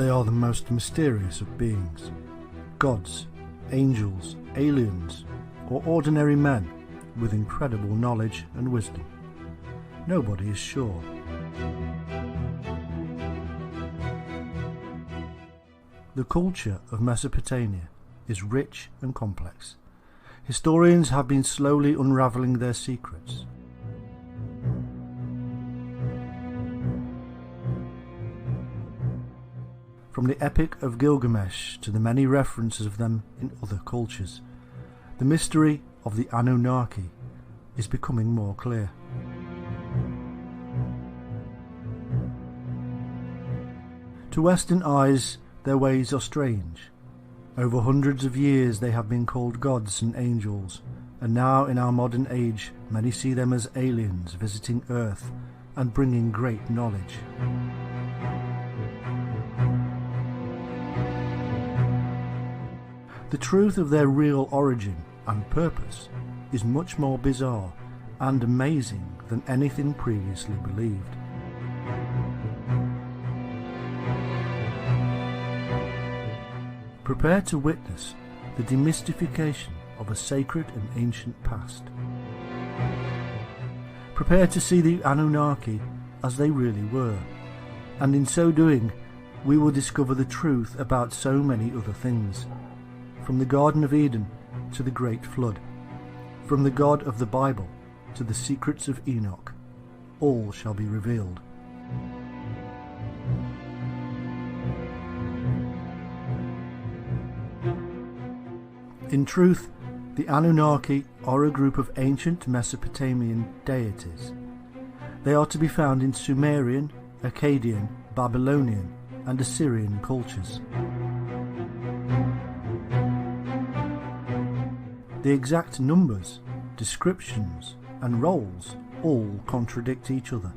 They are the most mysterious of beings. Gods, angels, aliens, or ordinary men with incredible knowledge and wisdom. Nobody is sure. The culture of Mesopotamia is rich and complex. Historians have been slowly unravelling their secrets. From the Epic of Gilgamesh to the many references of them in other cultures, the mystery of the Anunnaki is becoming more clear. To Western eyes, their ways are strange. Over hundreds of years they have been called gods and angels, and now in our modern age many see them as aliens visiting Earth and bringing great knowledge. The truth of their real origin and purpose is much more bizarre and amazing than anything previously believed. Prepare to witness the demystification of a sacred and ancient past. Prepare to see the Anunnaki as they really were, and in so doing we will discover the truth about so many other things. From the Garden of Eden to the Great Flood, from the God of the Bible to the secrets of Enoch, all shall be revealed. In truth, the Anunnaki are a group of ancient Mesopotamian deities. They are to be found in Sumerian, Akkadian, Babylonian and Assyrian cultures. The exact numbers, descriptions and roles all contradict each other.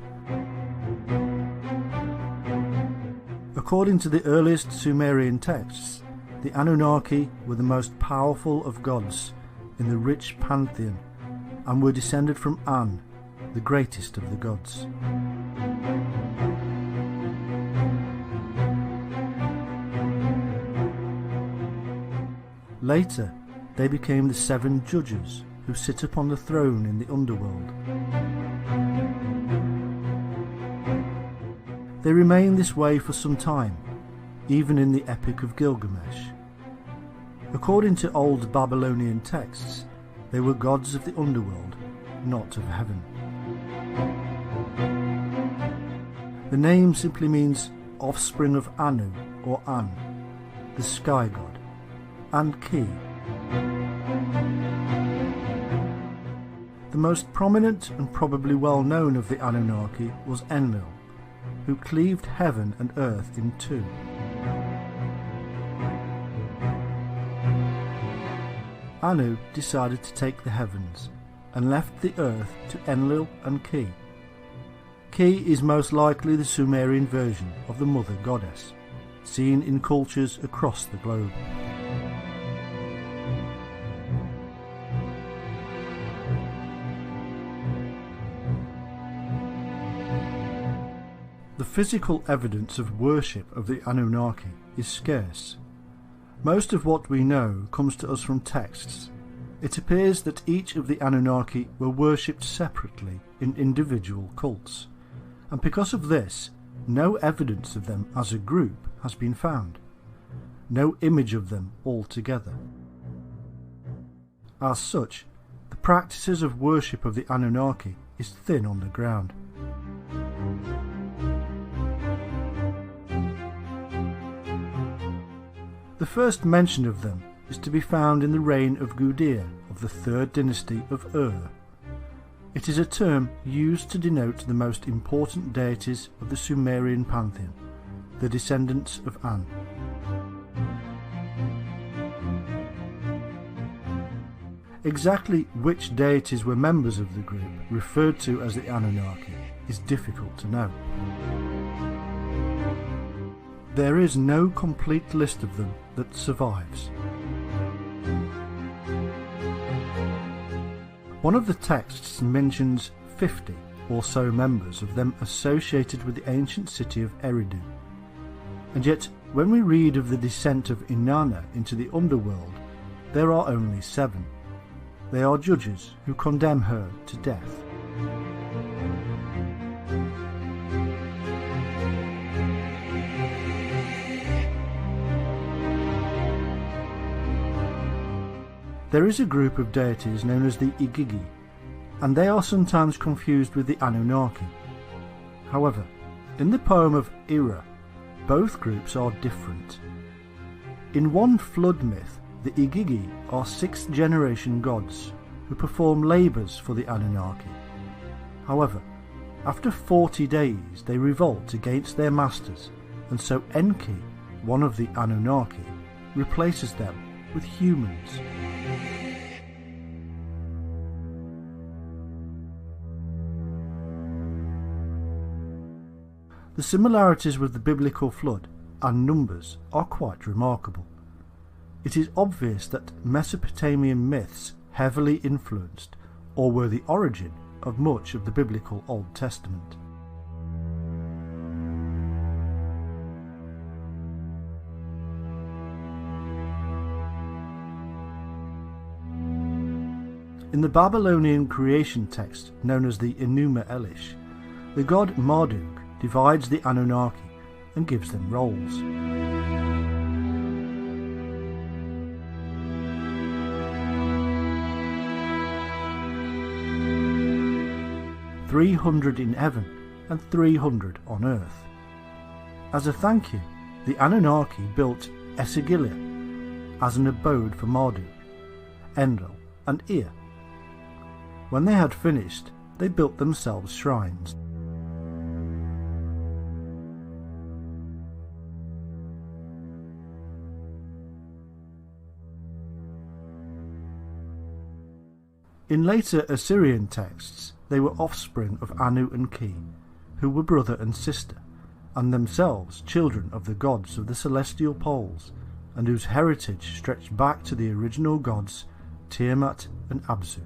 According to the earliest Sumerian texts, the Anunnaki were the most powerful of gods in the rich pantheon and were descended from An, the greatest of the gods. Later, they became the 7 judges who sit upon the throne in the underworld. They remained this way for some time, even in the Epic of Gilgamesh. According to old Babylonian texts, they were gods of the underworld, not of heaven. The name simply means offspring of Anu or An, the sky god, and Ki. The most prominent and probably well known of the Anunnaki was Enlil, who cleaved heaven and earth in two. Anu decided to take the heavens and left the earth to Enlil and Ki. Ki is most likely the Sumerian version of the mother goddess, seen in cultures across the globe. The physical evidence of worship of the Anunnaki is scarce. Most of what we know comes to us from texts. It appears that each of the Anunnaki were worshipped separately in individual cults, and because of this, no evidence of them as a group has been found. No image of them all together. As such, the practices of worship of the Anunnaki is thin on the ground. The first mention of them is to be found in the reign of Gudea of the 3rd dynasty of Ur. It is a term used to denote the most important deities of the Sumerian pantheon, the descendants of An. Exactly which deities were members of the group referred to as the Anunnaki is difficult to know. There is no complete list of them that survives. One of the texts mentions 50 or so members of them associated with the ancient city of Eridu, and yet when we read of the descent of Inanna into the underworld, there are only 7. They are judges who condemn her to death. There is a group of deities known as the Igigi, and they are sometimes confused with the Anunnaki. However, in the poem of Ira, both groups are different. In one flood myth, the Igigi are 6th generation gods who perform labours for the Anunnaki. However, after 40 days they revolt against their masters, and so Enki, one of the Anunnaki, replaces them with humans. The similarities with the biblical flood and numbers are quite remarkable. It is obvious that Mesopotamian myths heavily influenced or were the origin of much of the biblical Old Testament. In the Babylonian creation text known as the Enuma Elish, the god Marduk divides the Anunnaki and gives them roles. "300 in heaven and 300 on earth." As a thank you, the Anunnaki built Esagila as an abode for Marduk, Enlil and Ea. When they had finished, they built themselves shrines. In later Assyrian texts, they were offspring of Anu and Ki, who were brother and sister, and themselves children of the gods of the celestial poles, and whose heritage stretched back to the original gods Tiamat and Abzu.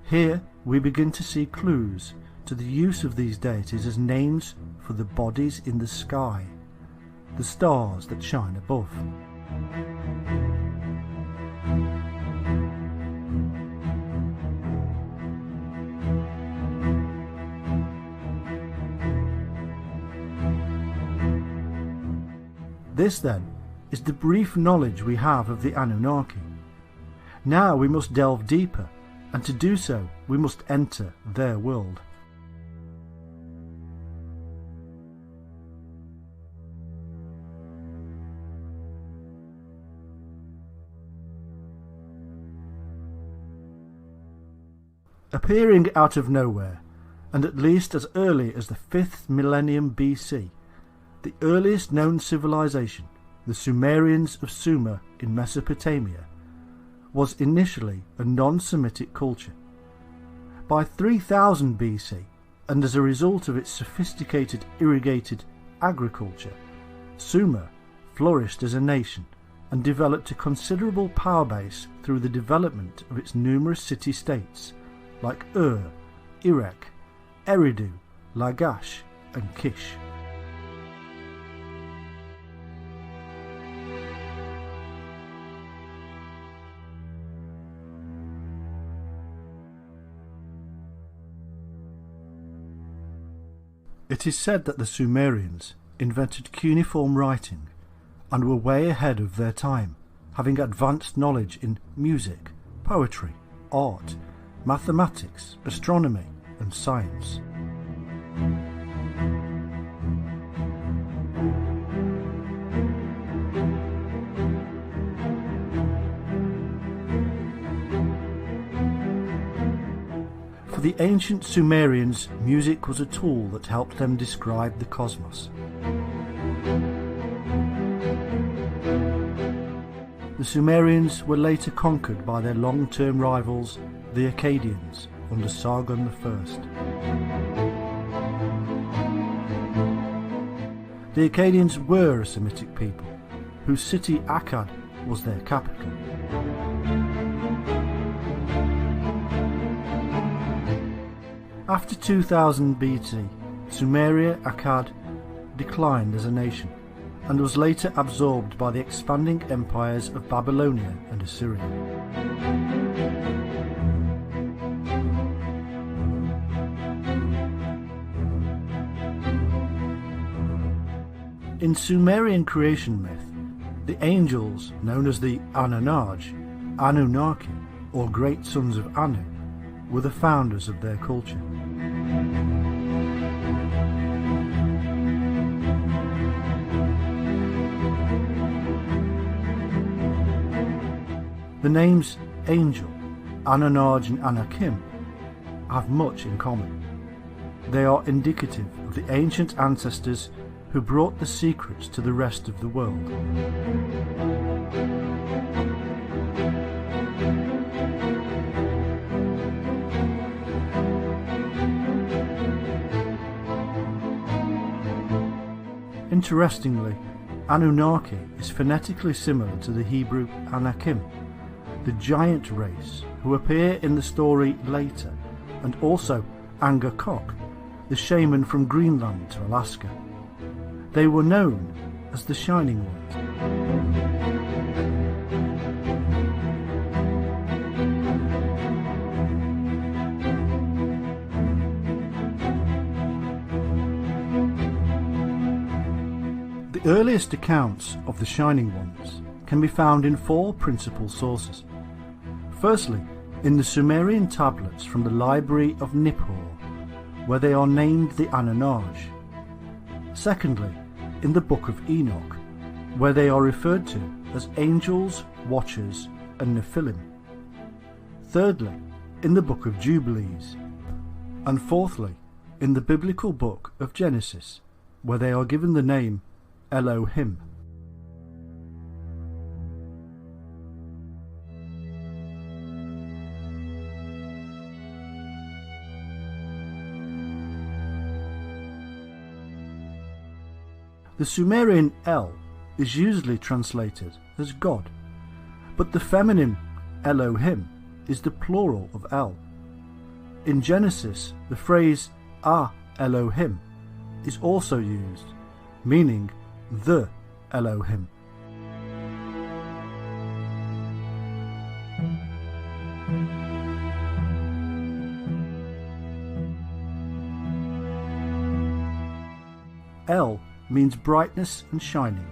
Here we begin to see clues to the use of these deities as names for the bodies in the sky, the stars that shine above. This then is the brief knowledge we have of the Anunnaki. Now we must delve deeper, and to do so we must enter their world. Appearing out of nowhere, and at least as early as the 5th millennium BC, the earliest known civilization, the Sumerians of Sumer in Mesopotamia, was initially a non-Semitic culture. By 3000 BC, and as a result of its sophisticated irrigated agriculture, Sumer flourished as a nation and developed a considerable power base through the development of its numerous city-states like Ur, Erech, Eridu, Lagash and Kish. It is said that the Sumerians invented cuneiform writing and were way ahead of their time, having advanced knowledge in music, poetry, art, mathematics, astronomy and science. For the ancient Sumerians, music was a tool that helped them describe the cosmos. The Sumerians were later conquered by their long-term rivals, the Akkadians, under Sargon I. The Akkadians were a Semitic people, whose city Akkad was their capital. After 2000 BC, Sumeria Akkad declined as a nation and was later absorbed by the expanding empires of Babylonia and Assyria. In Sumerian creation myth, the angels, known as the 1ANUNNAKI, or great sons of Anu, were the founders of their culture. The names Angel, Anunnaki and Anakim have much in common. They are indicative of the ancient ancestors who brought the secrets to the rest of the world. Interestingly, Anunnaki is phonetically similar to the Hebrew Anakim, the giant race who appear in the story later, and also Angakok, the shaman from Greenland to Alaska. They were known as the Shining Ones. The earliest accounts of the Shining Ones can be found in four principal sources. Firstly, in the Sumerian tablets from the Library of Nippur, where they are named the Anunnaki. Secondly, in the Book of Enoch, where they are referred to as angels, watchers, and Nephilim. Thirdly, in the Book of Jubilees. And fourthly, in the biblical book of Genesis, where they are given the name Elohim. The Sumerian El is usually translated as God, but the feminine Elohim is the plural of El. In Genesis, the phrase Ah Elohim is also used, meaning the Elohim. El means brightness and shining.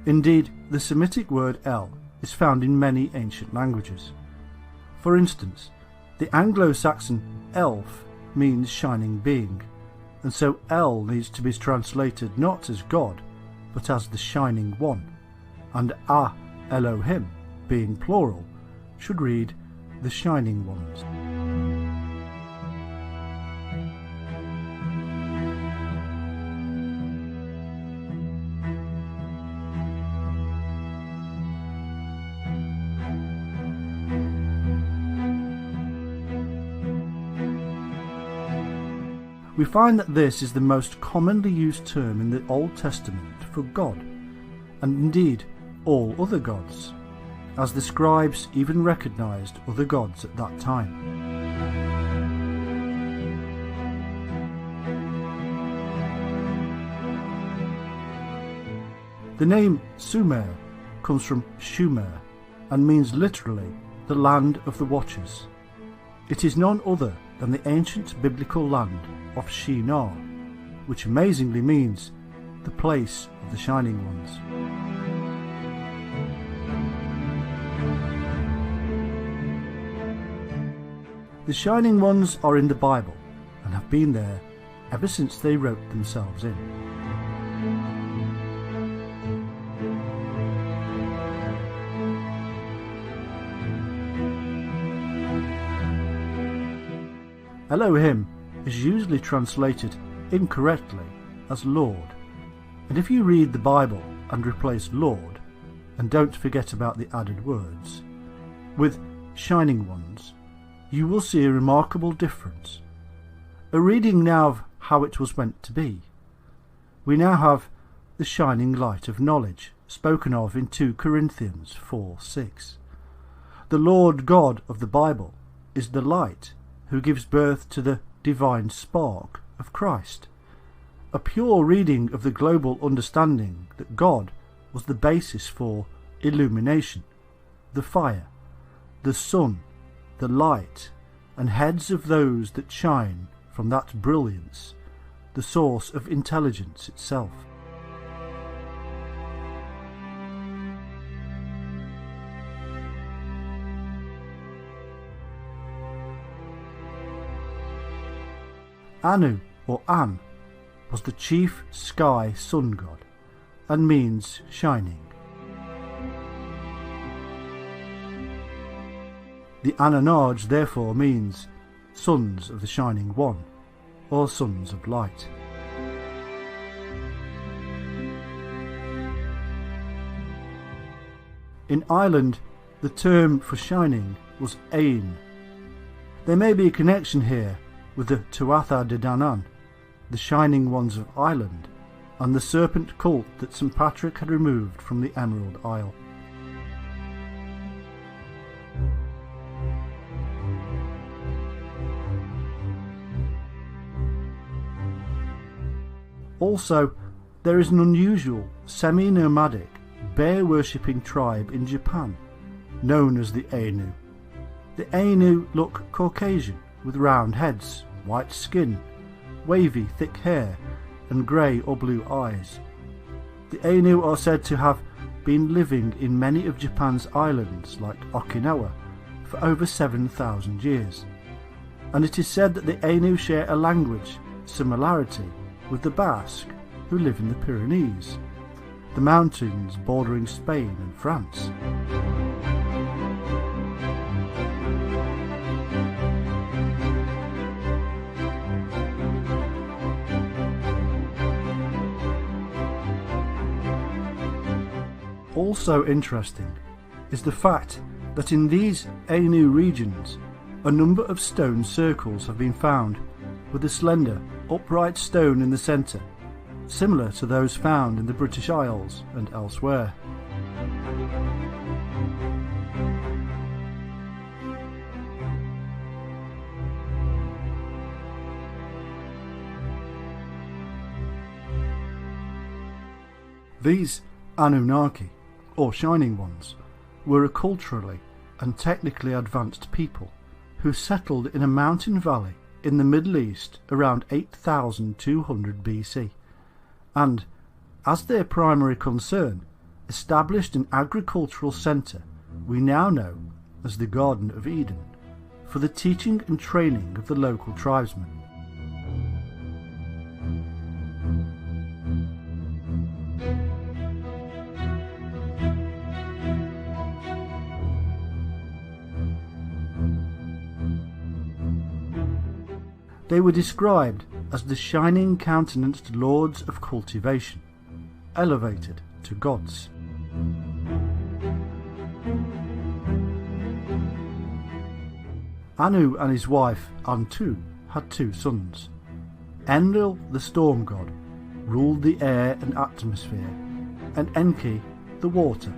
Indeed, the Semitic word El is found in many ancient languages. For instance, the Anglo-Saxon elf means shining being, and so El needs to be translated not as God, but as the Shining One, and Ah Elohim, being plural, should read the Shining Ones. We find that this is the most commonly used term in the Old Testament for God, and indeed all other gods, as the scribes even recognized other gods at that time. The name Sumer comes from Shumer and means literally the land of the watchers. It is none other than the ancient biblical land of Shinar, which amazingly means the place of the Shining Ones. The Shining Ones are in the Bible and have been there ever since they wrote themselves in. Elohim is usually translated incorrectly as Lord, and if you read the Bible and replace Lord, and don't forget about the added words, with Shining Ones, you will see a remarkable difference. A reading now of how it was meant to be. We now have the shining light of knowledge spoken of in 2 Corinthians 4:6. The Lord God of the Bible is the light who gives birth to the divine spark of Christ. A pure reading of the global understanding that God was the basis for illumination, the fire, the sun, the light, and heads of those that shine from that brilliance, the source of intelligence itself. Anu, or An, was the chief sky sun god, and means shining. The Anunnaki therefore means sons of the Shining One, or sons of light. In Ireland, the term for shining was Ain. There may be a connection here with the Tuatha De Danann, the Shining Ones of Ireland, and the serpent cult that St. Patrick had removed from the Emerald Isle. Also, there is an unusual, semi-nomadic, bear-worshipping tribe in Japan, known as the Ainu. The Ainu look Caucasian, with round heads, white skin, wavy thick hair, and grey or blue eyes. The Ainu are said to have been living in many of Japan's islands, like Okinawa, for over 7,000 years, and it is said that the Ainu share a language similarity with the Basque, who live in the Pyrenees, the mountains bordering Spain and France. Also interesting is the fact that in these Ainu regions a number of stone circles have been found with a slender, upright stone in the centre, similar to those found in the British Isles and elsewhere. These Anunnaki, or Shining Ones, were a culturally and technically advanced people who settled in a mountain valley in the Middle East around 8200 BC, and, as their primary concern, established an agricultural centre we now know as the Garden of Eden, for the teaching and training of the local tribesmen. They were described as the shining countenanced lords of cultivation, elevated to gods. Anu and his wife Antu had 2 sons. Enlil, the storm god, ruled the air and atmosphere, and Enki, the water.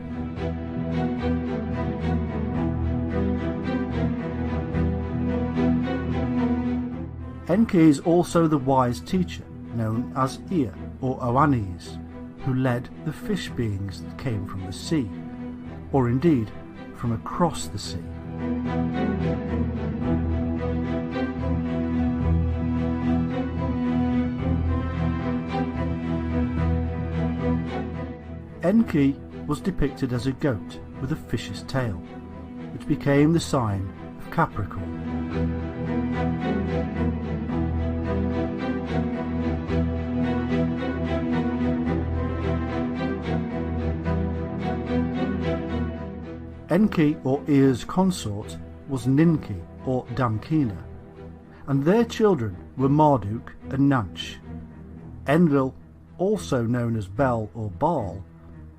Enki is also the wise teacher known as Ea, or Oannes, who led the fish beings that came from the sea, or indeed from across the sea. Enki was depicted as a goat with a fish's tail, which became the sign of Capricorn. Enki, or Ea's consort, was Ninki, or Damkina, and their children were Marduk and Nanch. Enlil, also known as Bel or Baal,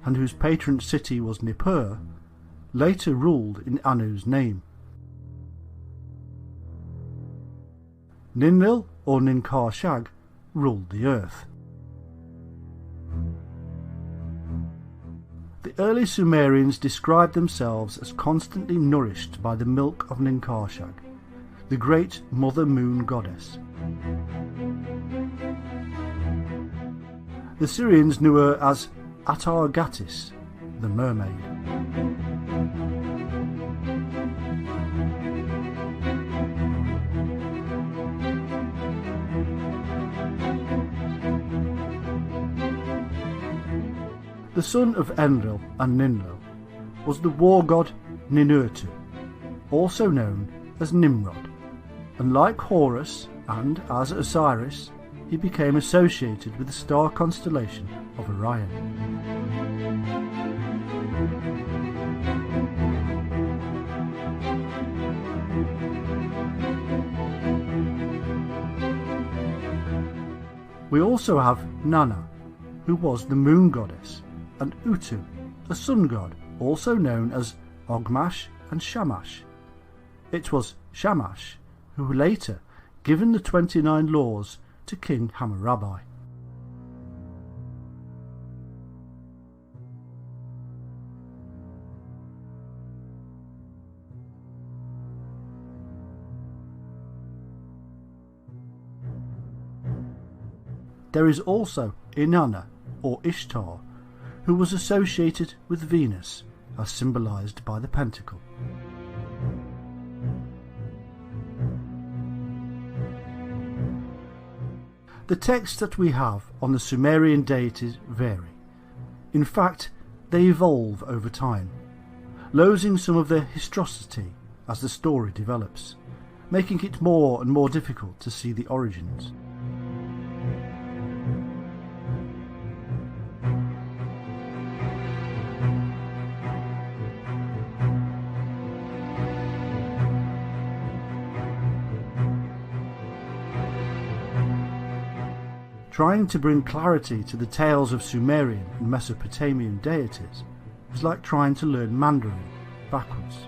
and whose patron city was Nippur, later ruled in Anu's name. Ninlil, or Ninkarshag, ruled the earth. The early Sumerians described themselves as constantly nourished by the milk of Ninkashag, the great mother moon goddess. The Syrians knew her as Atargatis, the mermaid. The son of Enlil and Ninlil was the war god Ninurtu, also known as Nimrod, and like Horus and as Osiris, he became associated with the star constellation of Orion. We also have Nanna, who was the moon goddess, and Utu, a sun god, also known as Ogmash and Shamash. It was Shamash who later given the 29 laws to King Hammurabi. There is also Inanna, or Ishtar, who was associated with Venus, as symbolised by the pentacle. The texts that we have on the Sumerian deities vary. In fact, they evolve over time, losing some of their historicity as the story develops, making it more and more difficult to see the origins. Trying to bring clarity to the tales of Sumerian and Mesopotamian deities is like trying to learn Mandarin backwards.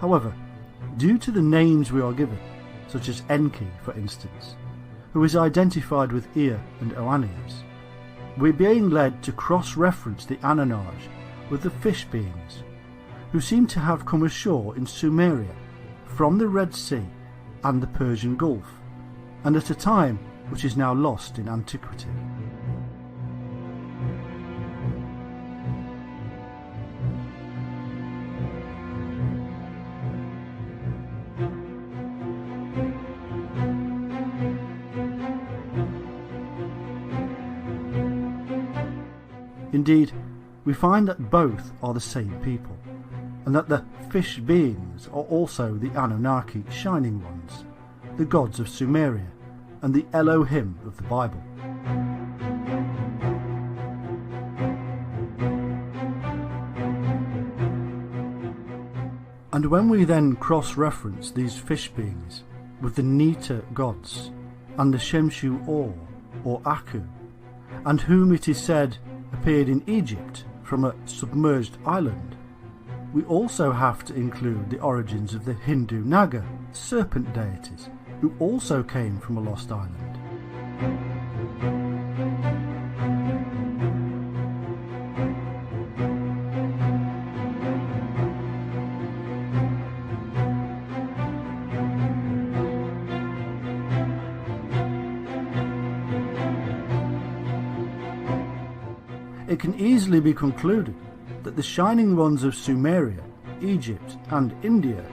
However, due to the names we are given, such as Enki for instance, who is identified with Ea and Oannes, we're being led to cross-reference the Anunnaki with the fish beings, who seem to have come ashore in Sumeria from the Red Sea and the Persian Gulf, and at a time which is now lost in antiquity. Indeed, we find that both are the same people, and that the fish beings are also the Anunnaki Shining Ones, the gods of Sumeria, and the Elohim of the Bible. And when we then cross-reference these fish beings with the Nita gods and the Shemshu or Aku, and whom it is said appeared in Egypt from a submerged island, we also have to include the origins of the Hindu Naga serpent deities, who also came from a lost island. It can easily be concluded that the Shining Ones of Sumeria, Egypt and India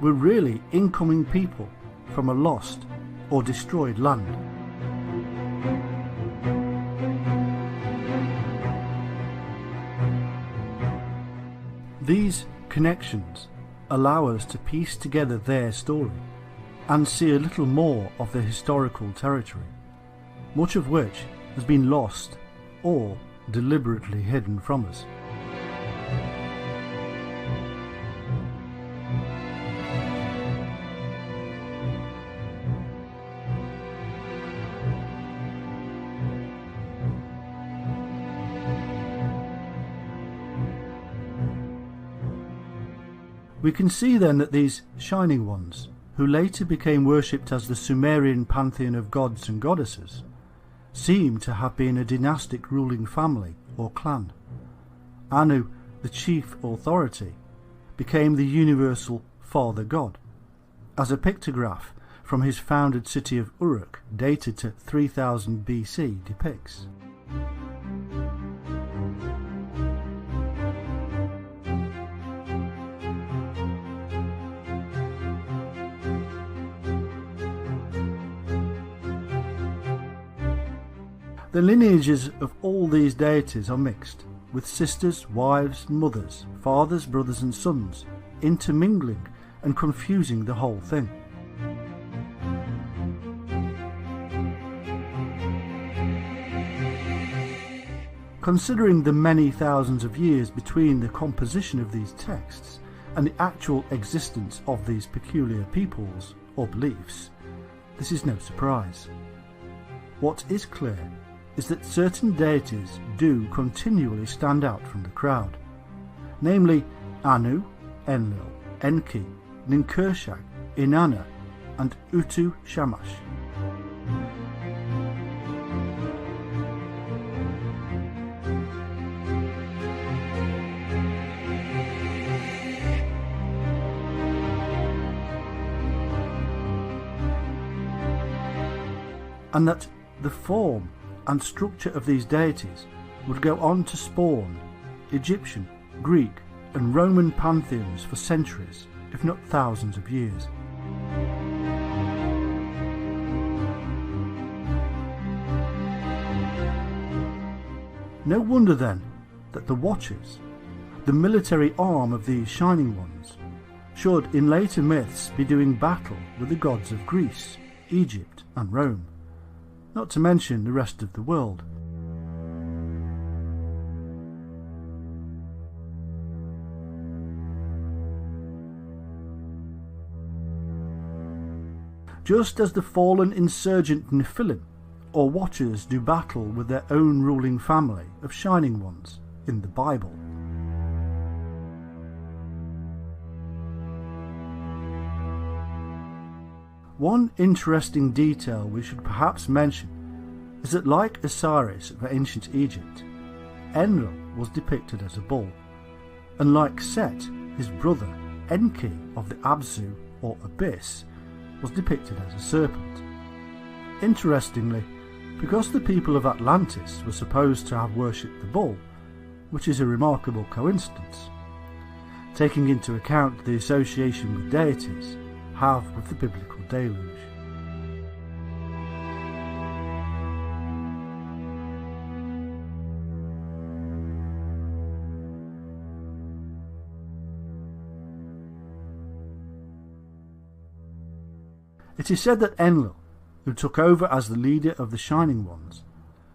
were really incoming people from a lost or destroyed land. These connections allow us to piece together their story and see a little more of their historical territory, much of which has been lost or deliberately hidden from us. We can see then that these Shining Ones, who later became worshipped as the Sumerian pantheon of gods and goddesses, seem to have been a dynastic ruling family or clan, Anu, the chief authority, became the universal Father God, as a pictograph from his founded city of Uruk, dated to 3000 BC, depicts. The lineages of all these deities are mixed, with sisters, wives, mothers, fathers, brothers and sons, intermingling and confusing the whole thing. Considering the many thousands of years between the composition of these texts and the actual existence of these peculiar peoples or beliefs, this is no surprise. What is clear is that certain deities do continually stand out from the crowd, namely Anu, Enlil, Enki, Ninkershag, Inanna and Utu Shamash. And that the form and structure of these deities would go on to spawn Egyptian, Greek and Roman pantheons for centuries, if not thousands of years. No wonder then that the Watchers, the military arm of these Shining Ones, should in later myths be doing battle with the gods of Greece, Egypt and Rome, not to mention the rest of the world. Just as the fallen insurgent Nephilim or Watchers do battle with their own ruling family of Shining Ones in the Bible. One interesting detail we should perhaps mention is that, like Osiris of ancient Egypt, Enlil was depicted as a bull, and like Set, his brother, Enki of the Abzu or Abyss, was depicted as a serpent. Interestingly, because the people of Atlantis were supposed to have worshipped the bull, which is a remarkable coincidence, taking into account the association with deities have with the biblical deluge. It is said that Enlil, who took over as the leader of the Shining Ones,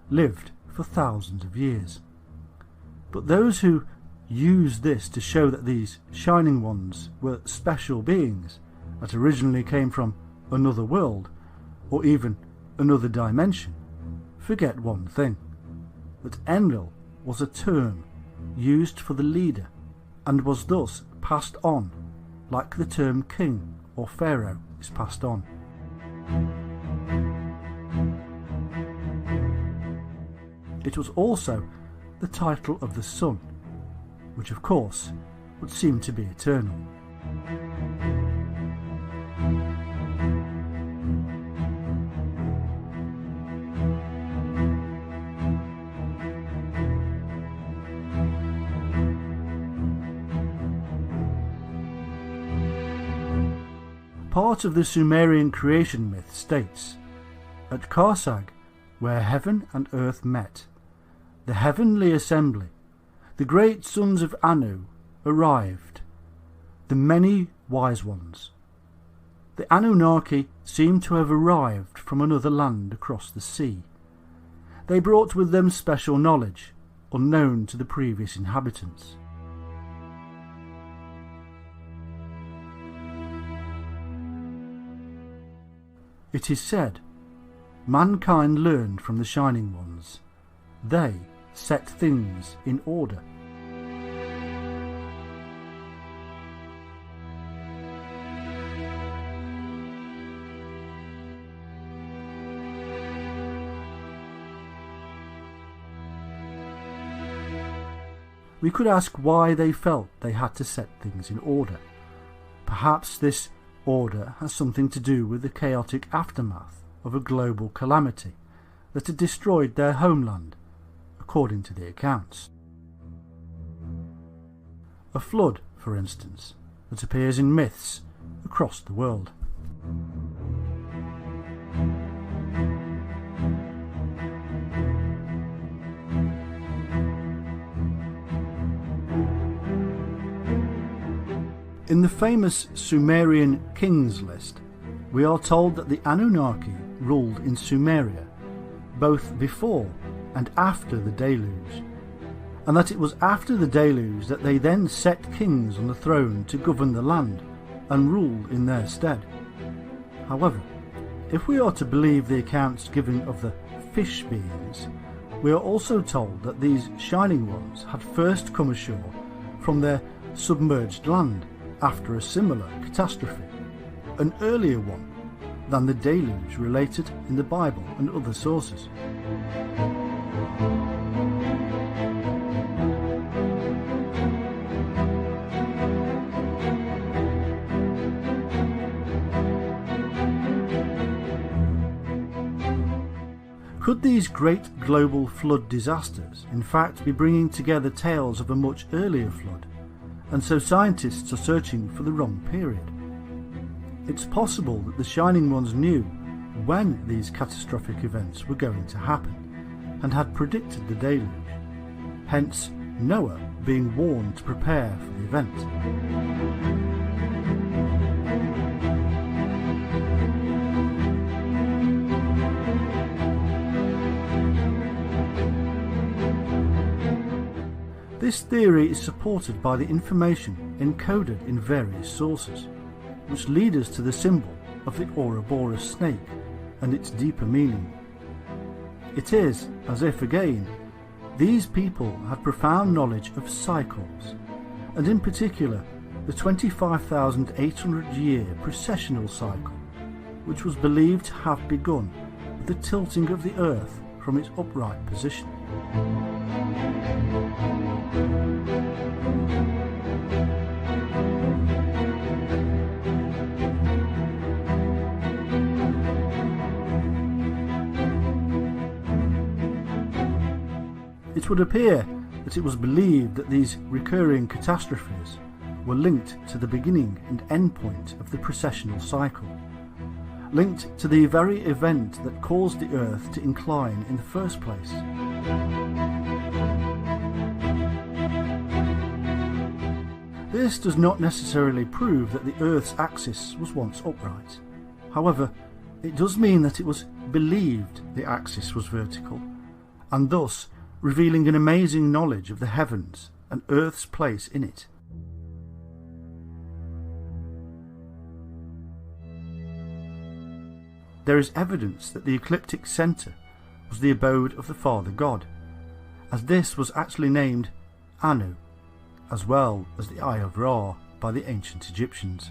lived for thousands of years. But those who use this to show that these Shining Ones were special beings that originally came from another world or even another dimension forget one thing, that Enlil was a term used for the leader and was thus passed on like the term king or pharaoh is passed on. It was also the title of the sun, which of course would seem to be eternal. Part of the Sumerian creation myth states, at Karsag, where heaven and earth met, the heavenly assembly, the great sons of Anu, arrived, the many wise ones. The Anunnaki seem to have arrived from another land across the sea. They brought with them special knowledge, unknown to the previous inhabitants. It is said, mankind learned from the Shining Ones. They set things in order. we could ask why they felt they had to set things in order. Perhaps this order has something to do with the chaotic aftermath of a global calamity that had destroyed their homeland, according to the accounts. A flood, for instance, that appears in myths across the world. In the famous Sumerian kings list, we are told that the Anunnaki ruled in Sumeria, both before and after the deluge, and that it was after the deluge that they then set kings on the throne to govern the land and rule in their stead. However, if we are to believe the accounts given of the fish beings, we are also told that these shining ones had first come ashore from their submerged land after a similar catastrophe, an earlier one than the deluge related in the Bible and other sources. Could these great global flood disasters in fact be bringing together tales of a much earlier flood, and so scientists are searching for the wrong period? It's possible that the Shining Ones knew when these catastrophic events were going to happen and had predicted the deluge, hence Noah being warned to prepare for the event. This theory is supported by the information encoded in various sources, which lead us to the symbol of the Ouroboros snake and its deeper meaning. It is as if, again, these people had profound knowledge of cycles, and in particular the 25,800-year precessional cycle, which was believed to have begun with the tilting of the Earth from its upright position. It would appear that it was believed that these recurring catastrophes were linked to the beginning and end point of the precessional cycle, linked to the very event that caused the Earth to incline in the first place. This does not necessarily prove that the Earth's axis was once upright. However, it does mean that it was believed the axis was vertical, and thus revealing an amazing knowledge of the heavens and Earth's place in it. There is evidence that the ecliptic centre was the abode of the Father God, as this was actually named Anu, as well as the Eye of Ra by the ancient Egyptians.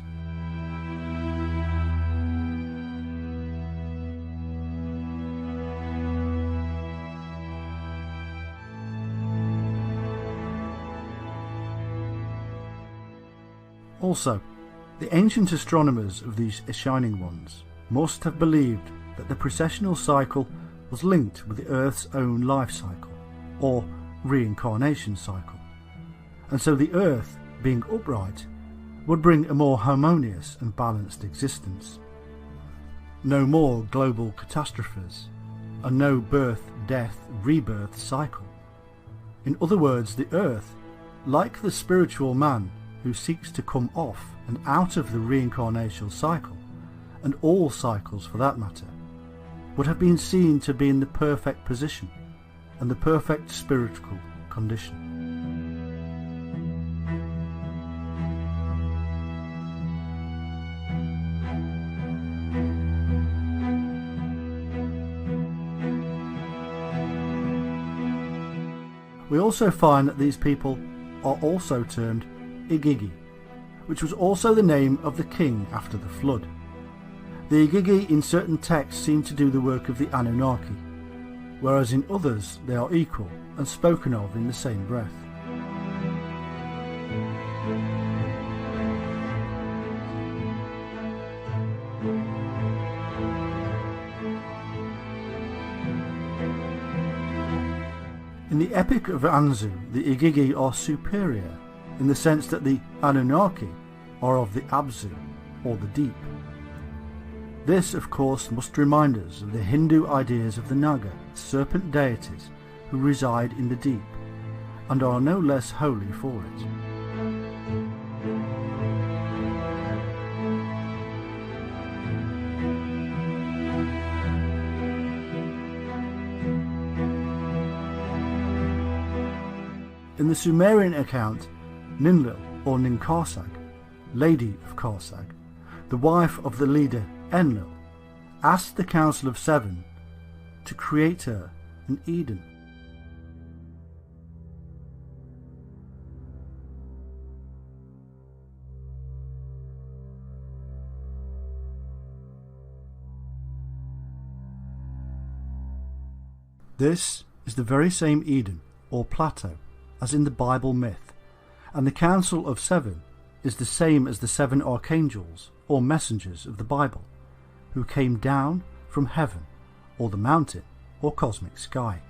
Also, the ancient astronomers of these Shining Ones must have believed that the precessional cycle was linked with the Earth's own life cycle, or reincarnation cycle, and so the Earth, being upright, would bring a more harmonious and balanced existence. No more global catastrophes, and no birth, death, rebirth cycle. In other words, the Earth, like the spiritual man who seeks to come off and out of the reincarnational cycle, and all cycles for that matter, would have been seen to be in the perfect position and the perfect spiritual condition. We also find that these people are also termed Igigi, which was also the name of the king after the flood. The Igigi in certain texts seem to do the work of the Anunnaki, whereas in others they are equal and spoken of in the same breath. In the Epic of Anzu, the Igigi are superior in the sense that the Anunnaki are of the Abzu, or the deep. This, of course, must remind us of the Hindu ideas of the Naga, serpent deities who reside in the deep, and are no less holy for it. In the Sumerian account, Ninlil, or Ninkarsag, Lady of Karsag, the wife of the leader Enlil, asked the Council of Seven to create her an Eden. This is the very same Eden, or plateau, as in the Bible myth, and the Council of Seven is the same as the 7 archangels, or messengers of the Bible, who came down from heaven, or the mountain, or cosmic sky.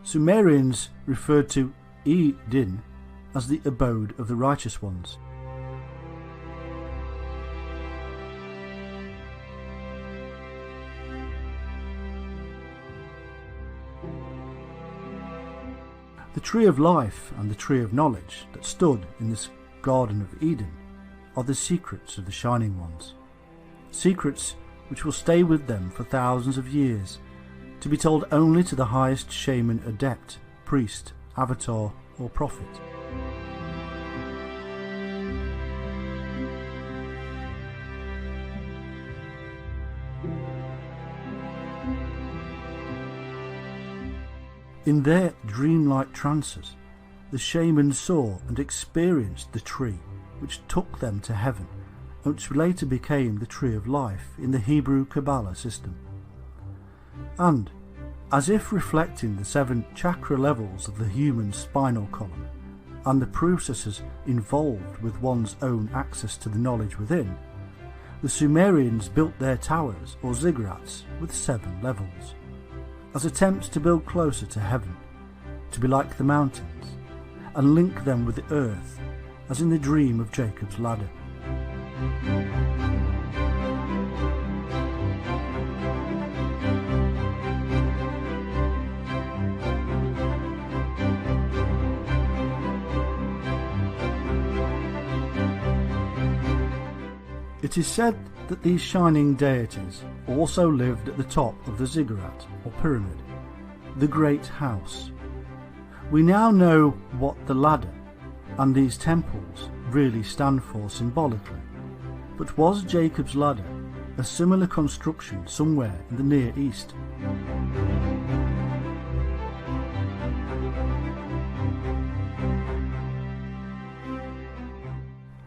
Sumerians referred to Eden as the abode of the righteous ones. The tree of life and the tree of knowledge that stood in this Garden of Eden are the secrets of the Shining Ones, secrets which will stay with them for thousands of years, to be told only to the highest shaman, adept, priest, avatar or prophet. In their dreamlike trances, the shamans saw and experienced the tree which took them to heaven, and which later became the tree of life in the Hebrew Kabbalah system. And, as if reflecting the 7 chakra levels of the human spinal column, and the processes involved with one's own access to the knowledge within, the Sumerians built their towers or ziggurats with 7 levels, as attempts to build closer to heaven, to be like the mountains, and link them with the earth, as in the dream of Jacob's ladder. It is said that these shining deities also lived at the top of the ziggurat or pyramid, the great house. We now know what the ladder and these temples really stand for symbolically, but was Jacob's ladder a similar construction somewhere in the Near East?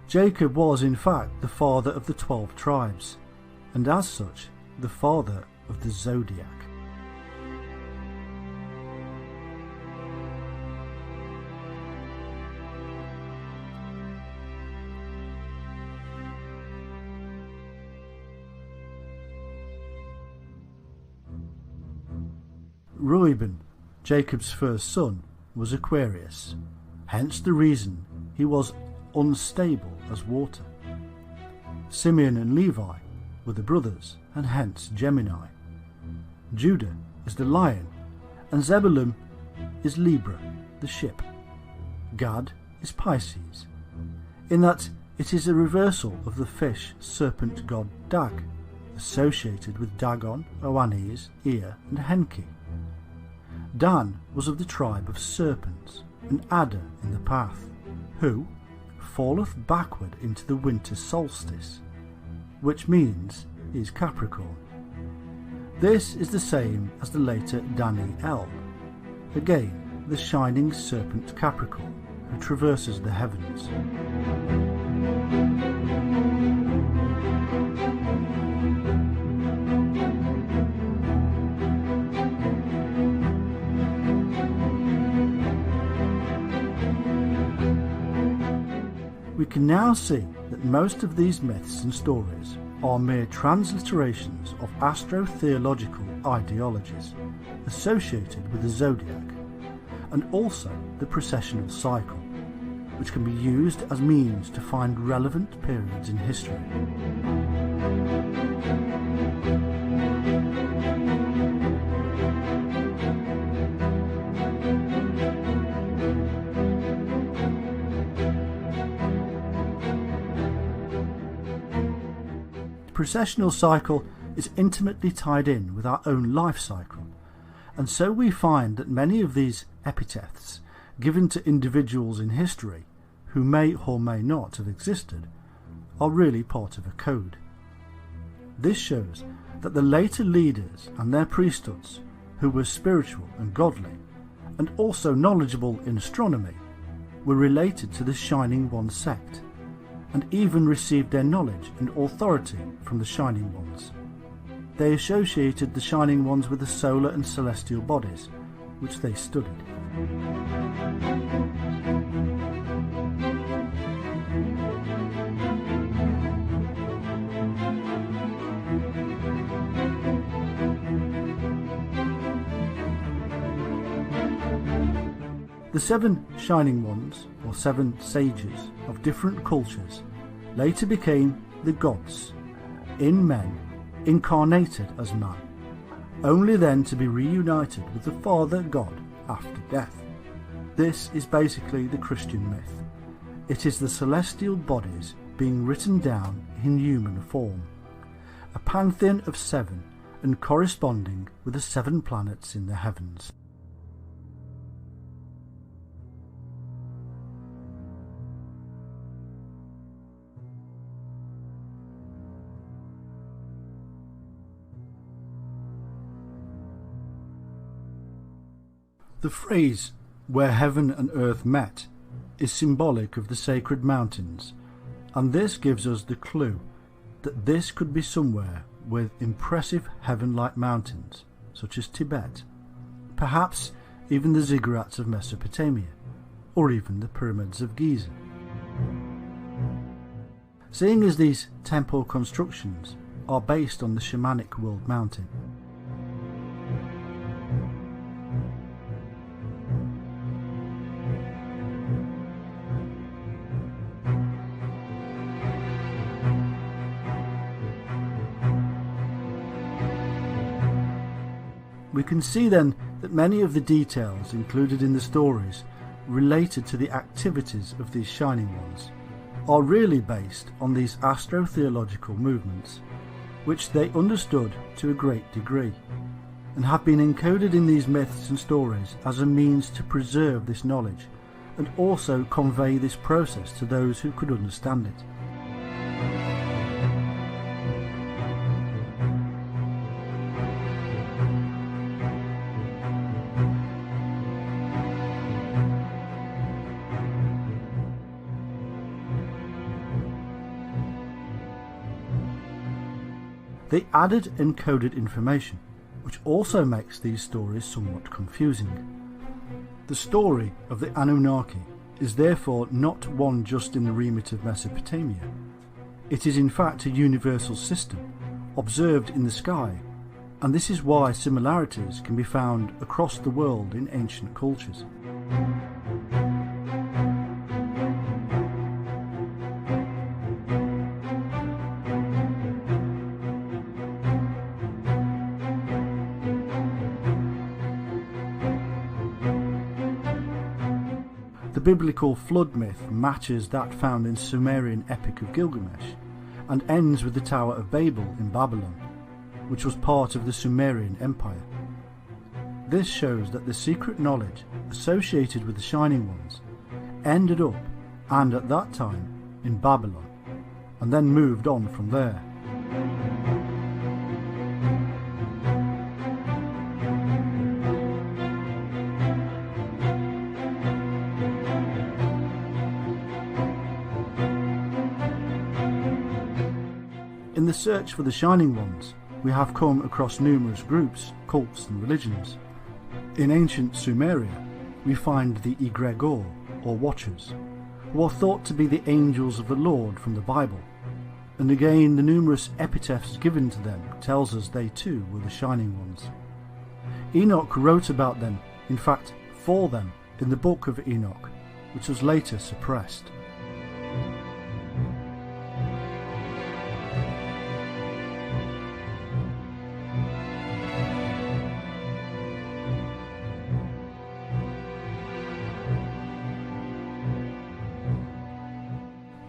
Jacob was in fact the father of the 12 tribes, and as such the father of the zodiac. Reuben, Jacob's first son, was Aquarius, hence the reason he was unstable as water. Simeon and Levi were the brothers, and hence Gemini. Judah is the lion, and Zebulun is Libra, the ship. Gad is Pisces, in that it is a reversal of the fish serpent god Dag, associated with Dagon, Oannes, Ea and Henki. Dan was of the tribe of serpents, an adder in the path, who falleth backward into the winter solstice, which means is Capricorn. This is the same as the later Daniel, again the shining serpent Capricorn who traverses the heavens. We can now see that most of these myths and stories are mere transliterations of astro-theological ideologies associated with the zodiac, and also the precessional cycle, which can be used as means to find relevant periods in history. The precessional cycle is intimately tied in with our own life cycle, and so we find that many of these epithets given to individuals in history who may or may not have existed are really part of a code. This shows that the later leaders and their priesthoods, who were spiritual and godly, and also knowledgeable in astronomy, were related to the Shining One sect, and even received their knowledge and authority from the Shining Ones. They associated the Shining Ones with the solar and celestial bodies, which they studied. The 7 Shining Ones, or 7 sages of different cultures, later became the gods, in men, incarnated as man, only then to be reunited with the Father God after death. This is basically the Christian myth. It is the celestial bodies being written down in human form, a pantheon of 7 and corresponding with the 7 planets in the heavens. The phrase, "where heaven and earth met," is symbolic of the sacred mountains, and this gives us the clue that this could be somewhere with impressive heaven-like mountains, such as Tibet, perhaps even the ziggurats of Mesopotamia, or even the pyramids of Giza. Seeing as these temple constructions are based on the shamanic world mountain, we can see then that many of the details included in the stories related to the activities of these Shining Ones are really based on these astro-theological movements, which they understood to a great degree, and have been encoded in these myths and stories as a means to preserve this knowledge and also convey this process to those who could understand it. They added encoded information, which also makes these stories somewhat confusing. The story of the Anunnaki is therefore not one just in the remit of Mesopotamia. It is in fact a universal system, observed in the sky, and this is why similarities can be found across the world in ancient cultures. The biblical flood myth matches that found in Sumerian epic of Gilgamesh, and ends with the Tower of Babel in Babylon, which was part of the Sumerian Empire. This shows that the secret knowledge associated with the Shining Ones ended up, and at that time, in Babylon, and then moved on from there. In the search for the Shining Ones, we have come across numerous groups, cults and religions. In ancient Sumeria, we find the Egregor, or Watchers, who are thought to be the angels of the Lord from the Bible. and again the numerous epitaphs given to them tells us they too were the shining ones. Enoch wrote about them, in fact for them, in the book of Enoch, which was later suppressed.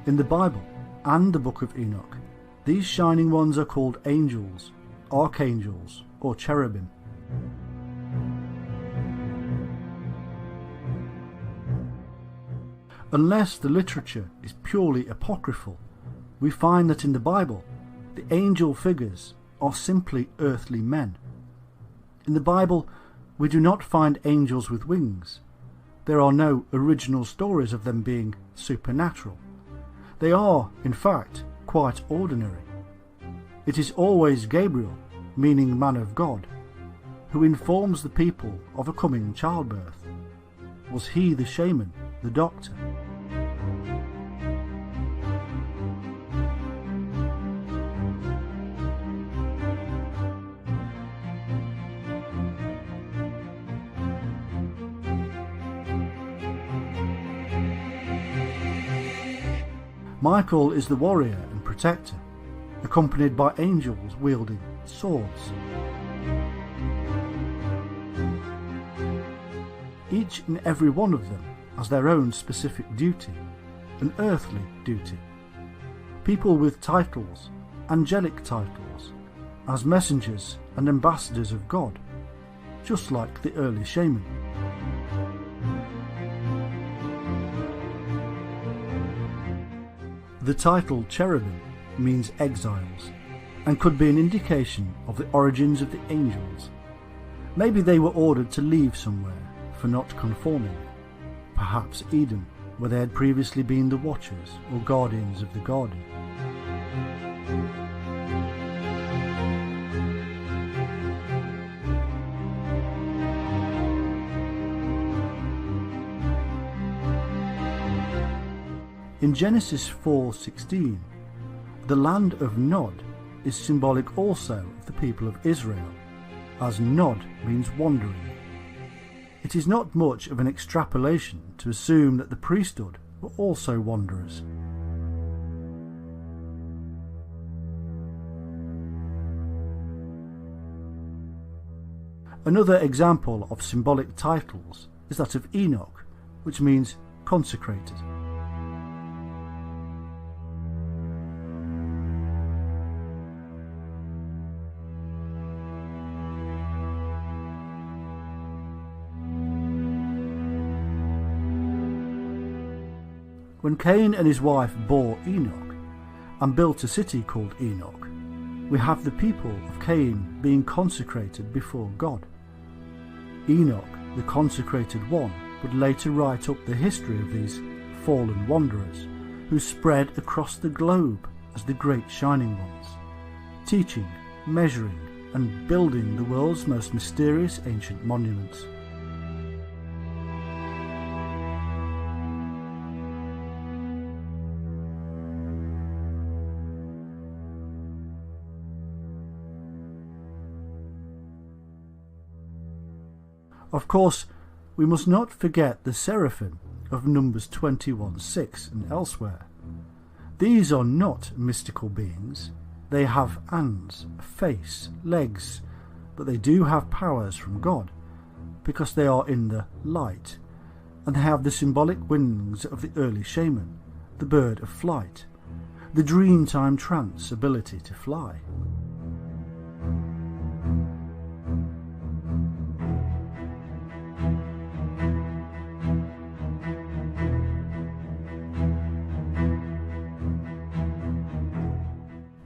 In the Bible and the book of Enoch, these shining ones are called angels, archangels, or cherubim. Unless the literature is purely apocryphal, we find that in the Bible, the angel figures are simply earthly men. In the Bible, we do not find angels with wings. There are no original stories of them being supernatural. They are, in fact, quite ordinary. It is always Gabriel, meaning man of God, who informs the people of a coming childbirth. Was he the shaman, the doctor? Michael is the warrior and protector, accompanied by angels wielding swords. Each and every one of them has their own specific duty, an earthly duty. People with titles, angelic titles, as messengers and ambassadors of God, just like the early shaman. The title cherubim means exiles, and could be an indication of the origins of the angels. Maybe they were ordered to leave somewhere for not conforming. Perhaps Eden, where they had previously been the watchers or guardians of the garden. In Genesis 4:16, the land of Nod is symbolic also of the people of Israel, as Nod means wandering. It is not much of an extrapolation to assume that the priesthood were also wanderers. Another example of symbolic titles is that of Enoch, which means consecrated. When Cain and his wife bore Enoch and built a city called Enoch, we have the people of Cain being consecrated before God. Enoch, the consecrated one, would later write up the history of these fallen wanderers who spread across the globe as the great shining ones, teaching, measuring and building the world's most mysterious ancient monuments. Of course, we must not forget the seraphim of Numbers 21:6 and elsewhere. These are not mystical beings. They have hands, a face, legs, but they do have powers from God, because they are in the light, and they have the symbolic wings of the early shaman, the bird of flight, the dreamtime trance ability to fly.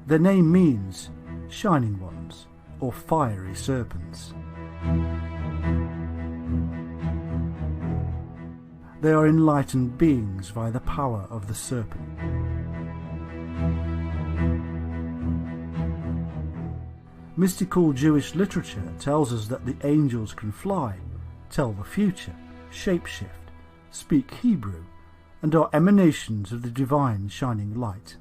Their name means shining ones or fiery serpents. They are enlightened beings via the power of the serpent. Mystical Jewish literature tells us that the angels can fly, tell the future, shapeshift, speak Hebrew, and are emanations of the divine shining light.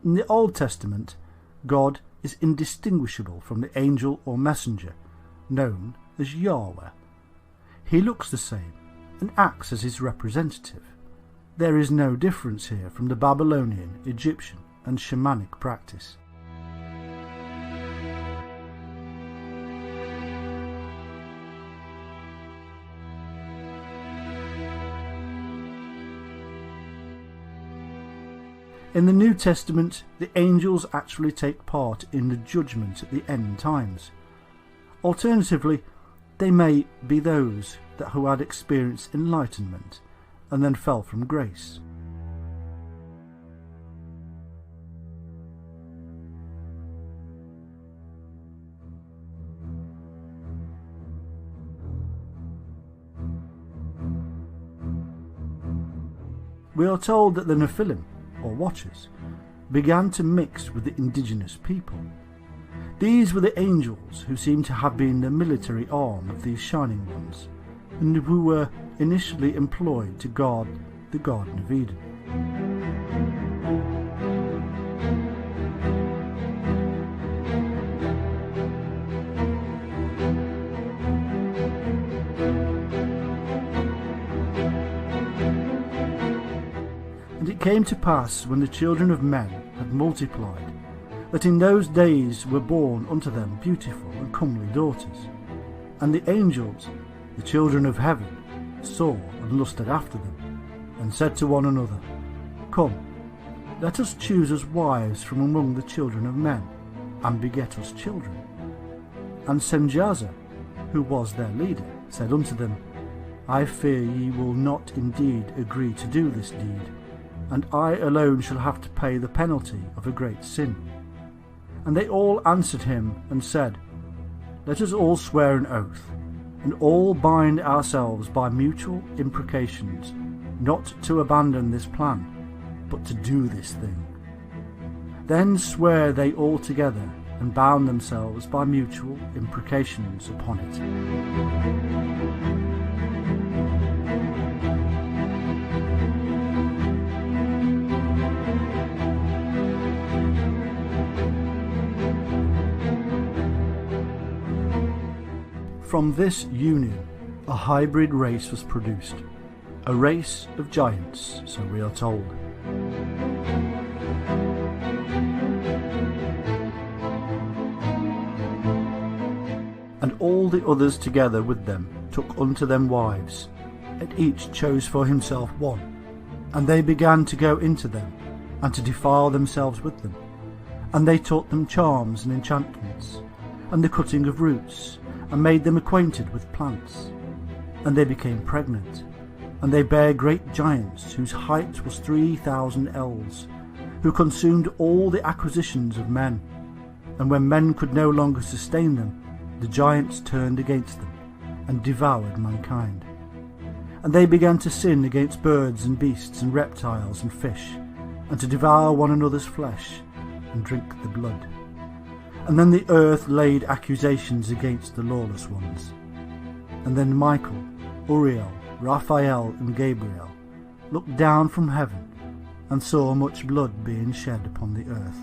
In the Old Testament, God is indistinguishable from the angel or messenger, known as Yahweh. He looks the same and acts as his representative. There is no difference here from the Babylonian, Egyptian and shamanic practice. In the New Testament, the angels actually take part in the judgment at the end times. Alternatively, they may be those who had experienced enlightenment and then fell from grace. We are told that the Nephilim, or Watchers, began to mix with the indigenous people. These were the angels who seem to have been the military arm of these Shining Ones, and who were initially employed to guard the Garden of Eden. And it came to pass, when the children of men had multiplied, that in those days were born unto them beautiful and comely daughters. And the angels, the children of heaven, saw and lusted after them, and said to one another, Come, let us choose us wives from among the children of men, and beget us children. And Semjaza, who was their leader, said unto them, I fear ye will not indeed agree to do this deed, and I alone shall have to pay the penalty of a great sin. And they all answered him and said, Let us all swear an oath, and all bind ourselves by mutual imprecations, not to abandon this plan, but to do this thing. Then swear they all together, and bound themselves by mutual imprecations upon it. From this union, a hybrid race was produced, a race of giants, so we are told. And all the others together with them took unto them wives, and each chose for himself one. And they began to go into them, and to defile themselves with them. And they taught them charms and enchantments, and the cutting of roots, and made them acquainted with plants. And they became pregnant, and they bare great giants, whose height was 3,000 ells, who consumed all the acquisitions of men. And when men could no longer sustain them, the giants turned against them, and devoured mankind. And they began to sin against birds and beasts and reptiles and fish, and to devour one another's flesh, and drink the blood. And then the earth laid accusations against the lawless ones. And then Michael, Uriel, Raphael, and Gabriel looked down from heaven, and saw much blood being shed upon the earth,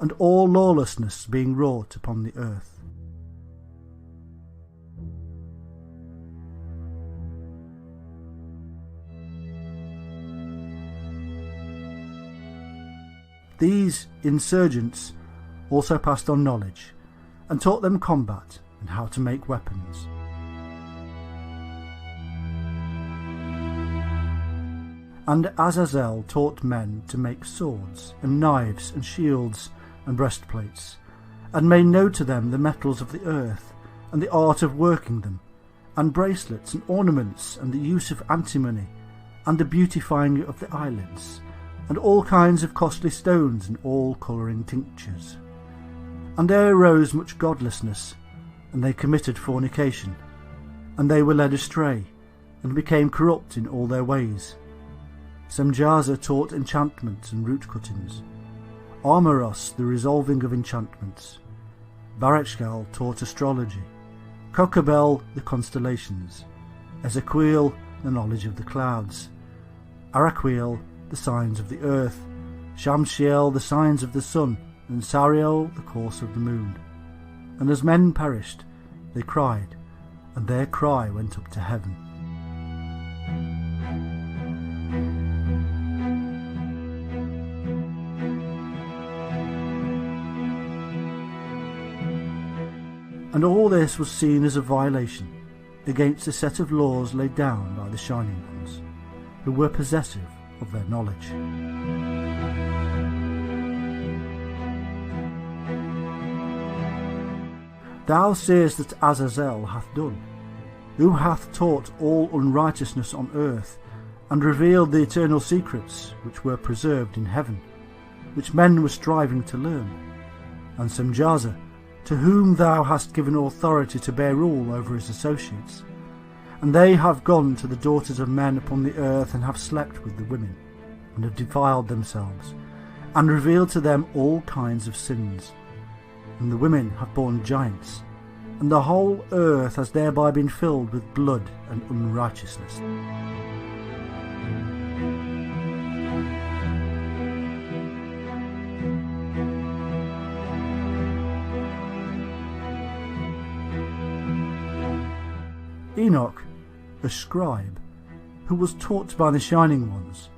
and all lawlessness being wrought upon the earth. These insurgents also passed on knowledge, and taught them combat and how to make weapons. And Azazel taught men to make swords, and knives, and shields, and breastplates, and made known to them the metals of the earth, and the art of working them, and bracelets, and ornaments, and the use of antimony, and the beautifying of the eyelids, and all kinds of costly stones, and all colouring tinctures. And there arose much godlessness, and they committed fornication, and they were led astray, and became corrupt in all their ways. Semjaza taught enchantments and root cuttings, Armoros the resolving of enchantments, Barechgal taught astrology, Kokabel the constellations, Ezequiel the knowledge of the clouds, Araquiel the signs of the earth, Shamsiel the signs of the sun, and Sariel the course of the moon. And as men perished, they cried, and their cry went up to heaven. And all this was seen as a violation against a set of laws laid down by the Shining Ones, who were possessive of their knowledge. Thou seest that Azazel hath done, who hath taught all unrighteousness on earth, and revealed the eternal secrets which were preserved in heaven, which men were striving to learn. And Semjaza, to whom thou hast given authority to bear rule over his associates. And they have gone to the daughters of men upon the earth, and have slept with the women, and have defiled themselves, and revealed to them all kinds of sins. And the women have borne giants, and the whole earth has thereby been filled with blood and unrighteousness. Enoch, a scribe, who was taught by the Shining Ones,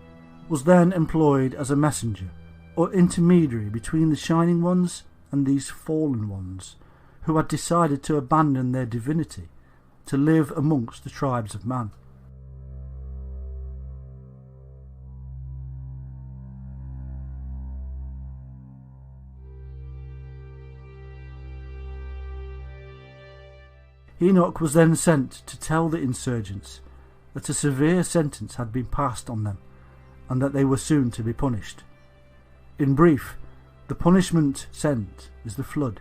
was then employed as a messenger or intermediary between the Shining Ones and these fallen ones, who had decided to abandon their divinity to live amongst the tribes of man. Enoch was then sent to tell the insurgents that a severe sentence had been passed on them, and that they were soon to be punished. In brief, the punishment sent is the flood.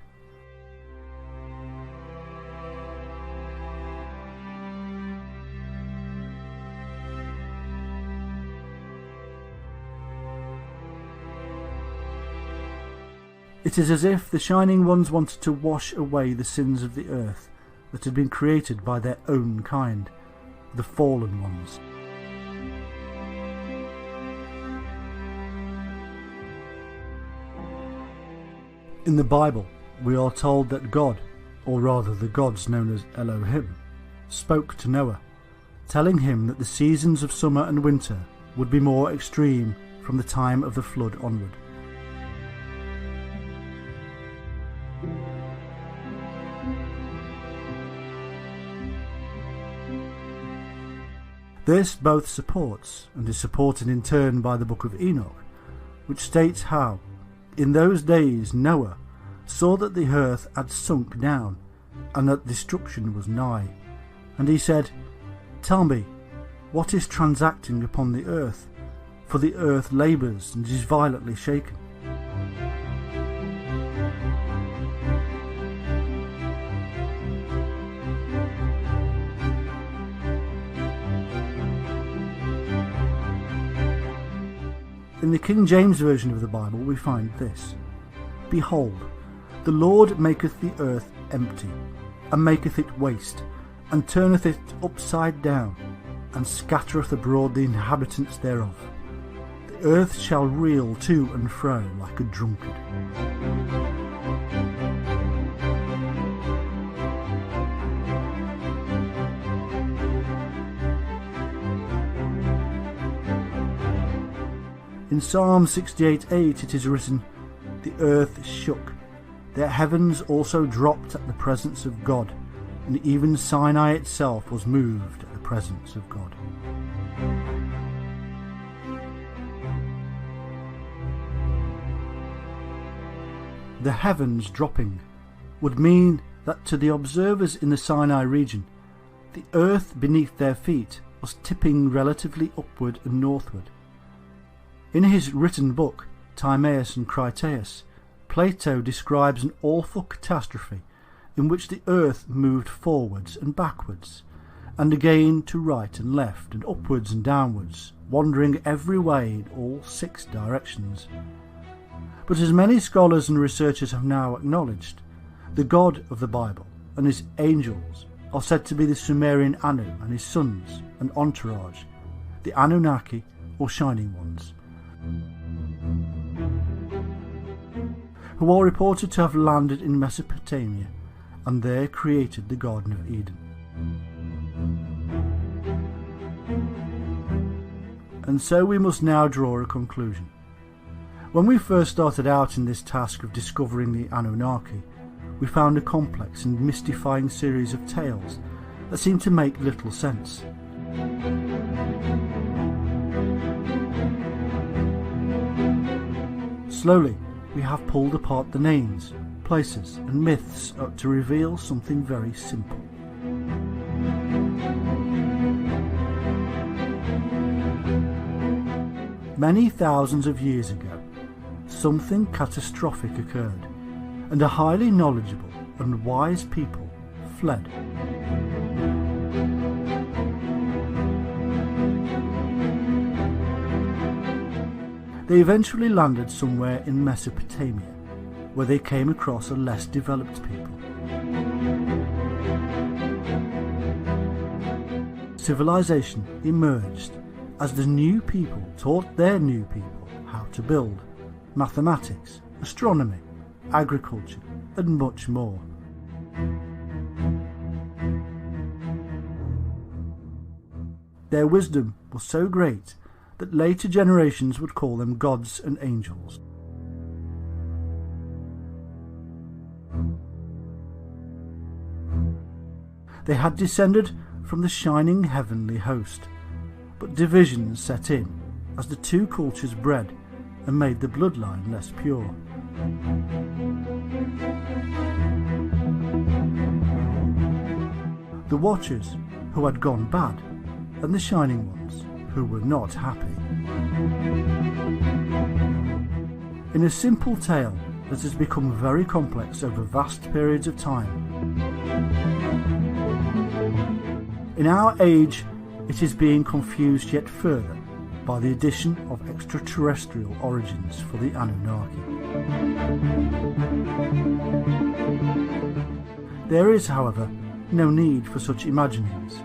It is as if the Shining Ones wanted to wash away the sins of the earth that had been created by their own kind, the fallen ones. In the Bible, we are told that God, or rather the gods known as Elohim, spoke to Noah, telling him that the seasons of summer and winter would be more extreme from the time of the flood onward. This both supports and is supported in turn by the book of Enoch, which states how, in those days Noah saw that the earth had sunk down, and that destruction was nigh. And he said, Tell me, what is transacting upon the earth? For the earth labours and is violently shaken. In the King James Version of the Bible we find this: Behold, the Lord maketh the earth empty, and maketh it waste, and turneth it upside down, and scattereth abroad the inhabitants thereof. The earth shall reel to and fro like a drunkard. In Psalm 68:8 it is written, The earth shook, the heavens also dropped at the presence of God, and even Sinai itself was moved at the presence of God. The heavens dropping would mean that to the observers in the Sinai region, the earth beneath their feet was tipping relatively upward and northward. In his written book, Timaeus and Critias, Plato describes an awful catastrophe in which the earth moved forwards and backwards, and again to right and left, and upwards and downwards, wandering every way in all 6 directions. But as many scholars and researchers have now acknowledged, the God of the Bible and his angels are said to be the Sumerian Anu and his sons and entourage, the Anunnaki or Shining Ones. who are reported to have landed in Mesopotamia and there created the Garden of Eden. And so we must now draw a conclusion. When we first started out in this task of discovering the Anunnaki, we found a complex and mystifying series of tales that seemed to make little sense. Slowly, we have pulled apart the names, places and myths to reveal something very simple. Many thousands of years ago, something catastrophic occurred, and a highly knowledgeable and wise people fled. They eventually landed somewhere in Mesopotamia, where they came across a less developed people. Civilization emerged as the new people taught their new people how to build, mathematics, astronomy, agriculture, and much more. Their wisdom was so great that later generations would call them gods and angels. They had descended from the shining heavenly host, but divisions set in as the two cultures bred and made the bloodline less pure. The Watchers, who had gone bad, and the Shining Ones, who were not happy. In a simple tale that has become very complex over vast periods of time, in our age it is being confused yet further by the addition of extraterrestrial origins for the Anunnaki. There is, however, no need for such imaginings.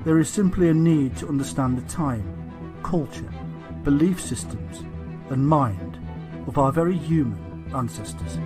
There is simply a need to understand the time, culture, belief systems and mind of our very human ancestors.